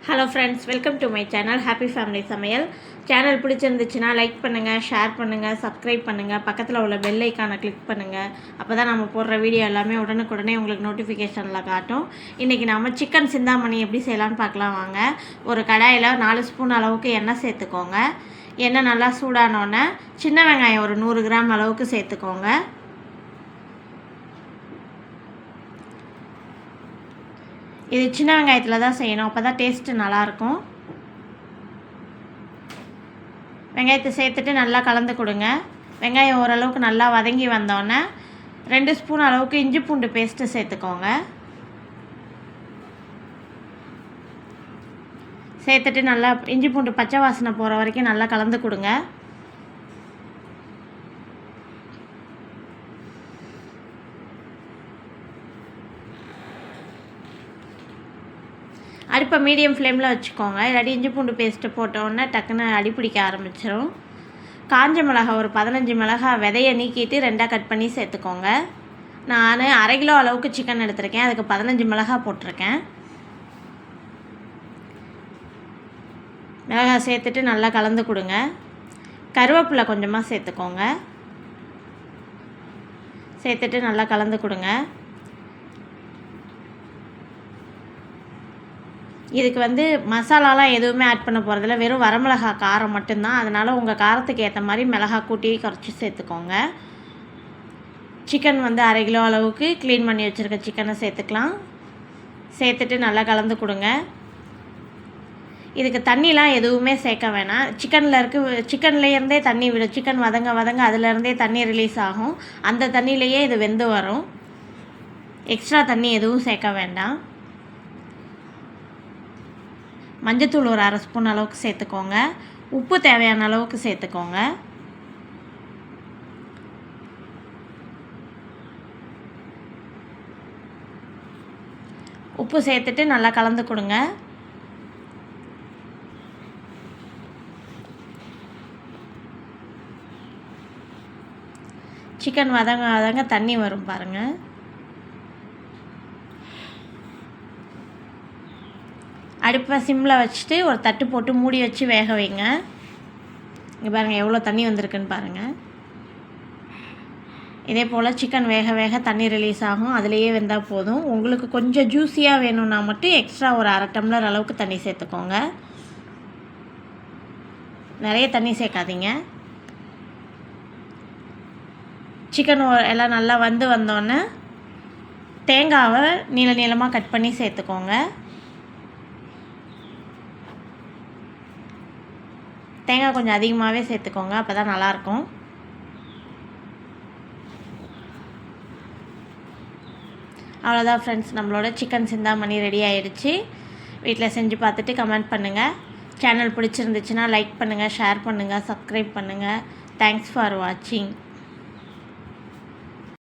Hello friends, welcome to my channel happy family சமையல். Channel பிடிச்சிருந்துச்சுன்னா like பண்ணுங்கள், share பண்ணுங்கள், சப்ஸ்கிரைப் பண்ணுங்கள், பக்கத்தில் உள்ள பெல் ஐக்கானை கிளிக் பண்ணுங்கள். அப்போ தான் நம்ம போடுற வீடியோ எல்லாமே உடனுக்குடனே உங்களுக்கு நோட்டிஃபிகேஷனில் காட்டும். இன்றைக்கி நம்ம சிக்கன் சிந்தாமணி எப்படி செய்யலான்னு பார்க்கலாம் வாங்க. ஒரு கடாயில் 4 ஸ்பூன் அளவுக்கு எண்ணெய் சேர்த்துக்கோங்க. எண்ணெய் நல்லா சூடானோடனே சின்ன வெங்காயம் ஒரு 100 கிராம் அளவுக்கு சேர்த்துக்கோங்க. இது சின்ன வெங்காயத்தில் தான் செய்யணும், அப்போ தான் டேஸ்ட்டு நல்லாயிருக்கும். வெங்காயத்தை சேர்த்துட்டு நல்லா கலந்து கொடுங்க. வெங்காயம் ஓரளவுக்கு நல்லா வதங்கி வந்தோடனே 2 ஸ்பூன் அளவுக்கு இஞ்சி பூண்டு பேஸ்ட்டு சேர்த்துக்கோங்க. சேர்த்துட்டு நல்லா இஞ்சி பூண்டு பச்சை வாசனை போகிற வரைக்கும் நல்லா கலந்து கொடுங்க. அடுப்பை மீடியம் ஃப்ளேமில் வச்சுக்கோங்க, இல்லாட்டி இஞ்சி பூண்டு பேஸ்ட்டு போட்டோன்னே டக்குன்னு அடி பிடிக்க ஆரம்பிச்சிடும். காஞ்ச மிளகா ஒரு 15 மிளகா விதையை நீக்கிட்டு 2ஆக கட் பண்ணி சேர்த்துக்கோங்க. நான் அரை கிலோ அளவுக்கு சிக்கன் எடுத்திருக்கேன், அதுக்கு 15 மிளகா போட்டிருக்கேன். மிளகாய் சேர்த்துட்டு நல்லா கலந்து கொடுங்க. கருவேப்பிலை கொஞ்சமாக சேர்த்துக்கோங்க. சேர்த்துட்டு நல்லா கலந்து கொடுங்க. இதுக்கு மசாலாலாம் எதுவுமே ஆட் பண்ண போகிறதில்ல, வெறும் வரமிளகா காரம் மட்டும்தான். அதனால் உங்கள் காரத்துக்கு ஏற்ற மாதிரி மிளகா கூட்டி குறைச்சி சேர்த்துக்கோங்க. சிக்கன் அரை கிலோ அளவுக்கு க்ளீன் பண்ணி வச்சுருக்க சிக்கனை சேர்த்துக்கலாம். சேர்த்துட்டு நல்லா கலந்து கொடுங்க. இதுக்கு தண்ணிலாம் எதுவுமே சேர்க்க வேணாம். சிக்கன்லேருந்தே தண்ணி விடும். சிக்கன் வதங்க வதங்க அதிலேருந்தே தண்ணி ரிலீஸ் ஆகும். அந்த தண்ணியிலையே இது வெந்து வரும். எக்ஸ்ட்ரா தண்ணி எதுவும் சேர்க்க வேண்டாம். மஞ்சத்தூள் ஒரு அரை ஸ்பூன் அளவுக்கு சேர்த்துக்கோங்க. உப்பு தேவையான அளவுக்கு சேர்த்துக்கோங்க. உப்பு சேர்த்துட்டு நல்லா கலந்து கொடுங்க. சிக்கன் வதங்க வதங்க தண்ணி வரும் பாருங்கள். அடுப்பை சிம்மில் வச்சுட்டு ஒரு தட்டு போட்டு மூடி வச்சு வேக வைங்க. இங்கே பாருங்கள் எவ்வளோ தண்ணி வந்திருக்குன்னு பாருங்கள். இதே போல் சிக்கன் வேக வேக தண்ணி ரிலீஸ் ஆகும், அதுலேயே வெந்தால் போதும். உங்களுக்கு கொஞ்சம் ஜூஸியாக வேணும்னா மட்டும் எக்ஸ்ட்ரா ஒரு அரை டம்ளர் அளவுக்கு தண்ணி சேர்த்துக்கோங்க. நிறைய தண்ணி சேர்க்காதீங்க. சிக்கன் எல்லாம் நல்லா வந்தோடனே தேங்காவை நீளமாக கட் பண்ணி சேர்த்துக்கோங்க. தேங்காய் கொஞ்சம் அதிகமாகவே சேர்த்துக்கோங்க, அப்போ தான் நல்லாயிருக்கும். அவ்வளோதான் ஃப்ரெண்ட்ஸ், நம்மளோட சிக்கன் சிந்தாமணி ரெடி ஆகிடுச்சு. வீட்டில் செஞ்சு பார்த்துட்டு கமெண்ட் பண்ணுங்கள். சேனல் பிடிச்சிருந்துச்சுன்னா லைக் பண்ணுங்கள், ஷேர் பண்ணுங்கள், சப்ஸ்கிரைப் பண்ணுங்கள். தேங்க்ஸ் ஃபார் வாட்சிங்.